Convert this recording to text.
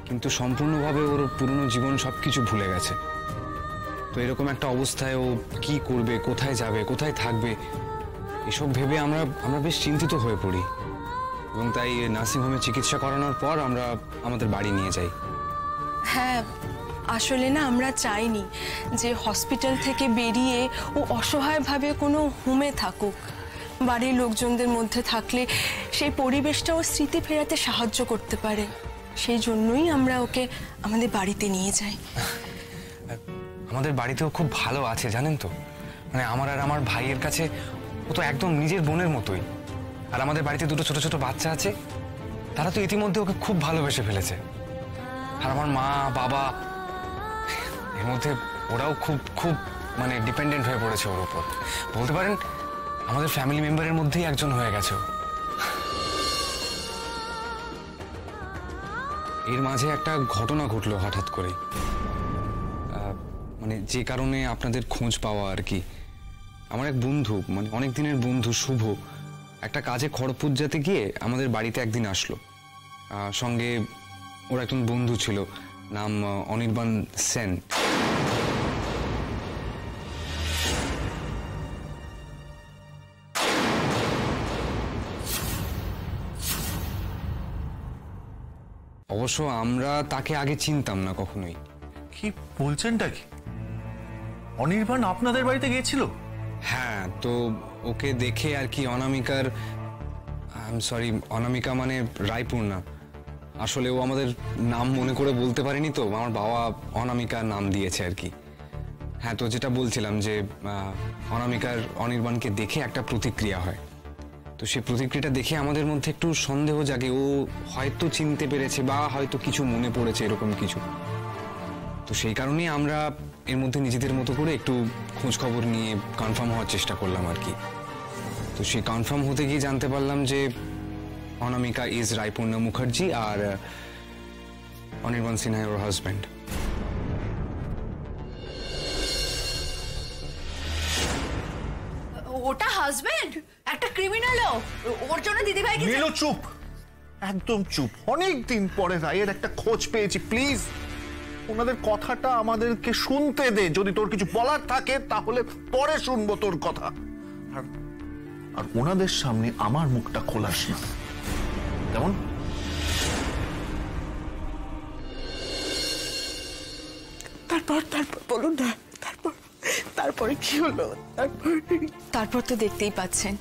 কিন্তু সম্পূর্ণভাবে ওর পুরনো জীবন সবকিছু ভুলে গেছে। তো এরকম একটা অবস্থায় ও কি করবে, কোথায় যাবে, কোথায় থাকবে, এসব ভেবে আমরা বেশ চিন্তিত হয়ে পড়ি এবং তাই নার্সিংহোমে চিকিৎসা করানোর পর আমরা আমাদের বাড়ি নিয়ে যাই। হ্যাঁ, আসলে না আমরা চাইনি যে হসপিটাল থেকে বেরিয়ে ও অসহায়ভাবে কোনো হোমে থাকুক। বাড়ির লোকজনদের মধ্যে থাকলে সেই পরিবেশটা ওর স্মৃতি ফেরাতে সাহায্য করতে পারে। সেই জন্যই আমরা ওকে আমাদের বাড়িতে নিয়ে যাই। আমাদের বাড়িতেও খুব ভালো আছে জানেন তো, মানে আমার আর আমার ভাইয়ের কাছে ও তো একদম নিজের বোনের মতোই। আর আমাদের বাড়িতে দুটো ছোট ছোট বাচ্চা আছে, তারা তো ইতিমধ্যে ওকে খুব ভালোবেসে ফেলেছে। আর আমার মা বাবা, এর মধ্যে ওরাও খুব খুব মানে ডিপেন্ডেন্ট হয়ে পড়েছে ওর উপর। বলতে পারেন আমাদের ফ্যামিলি মেম্বারের মধ্যেই একজন হয়ে গেছে। এর মাঝে একটা ঘটনা ঘটলো হঠাৎ করে, মানে যে কারণে আপনাদের খোঁজ পাওয়া আর কি। আমার এক বন্ধু, মানে অনেক দিনের বন্ধু শুভ, একটা কাজে খড়গপুর যেতে গিয়ে আমাদের বাড়িতে একদিন আসলো। সঙ্গে ওর একজন বন্ধু ছিল, নাম অনির্বাণ সেন। অবশ্য আমরা তাকে আগে চিনতাম না কখনোই। কি বলছেনটা কি? অনির্বাণ আপনাদের বাড়িতে গিয়েছিল? হ্যাঁ, তো ওকে দেখে আর কি অনামিকার, সরি অনামিকা মানে রায়পূর্ণা, আসলে ও আমাদের নাম মনে করে বলতে পারেনি, তো আমার বাবা অনামিকা নাম দিয়েছে আর কি। হ্যাঁ, তো যেটা বলছিলাম যে অনামিকার অনির্বাণকে দেখে একটা প্রতিক্রিয়া হয়। তো সেই প্রতিক্রিয়াটা দেখে আমাদের মধ্যে একটু সন্দেহ জাগে, ও হয়তো চিনতে পেরেছে বা হয়তো কিছু মনে পড়েছে, এরকম কিছু। তো সেই কারণেই আমরা এর মধ্যে নিজেদের মতো করে একটু খোঁজ খবর নিয়ে কনফার্ম হওয়ার চেষ্টা করলাম আর কি। তো সেই কনফার্ম হতে গিয়ে জানতে পারলাম যে অনামিকা ইজ রায়পূর্ণা মুখার্জি আর অনির্বাণ সিনহা ওর হাজব্যান্ড। ওটা হাজবেন্ড? একটা ক্রিমিনালও? ওর জন্য দিদিভাই কি? নীলু চুপ, একদম চুপ। অনেকদিন পরে রায়ের একটা খোঁজ পেয়েছি, প্লিজ ওনাদের কথাটা আমাদেরকে শুনতে দে। যদি তোর কিছু বলার থাকে তাহলে পরে শুনবো তোর কথা। আর ওনাদের সামনে আমার মুখটা খোলাস না, কেমন? তারপর বলুন না, তারপরে কি হলো? তারপর তো দেখতেই পাচ্ছেন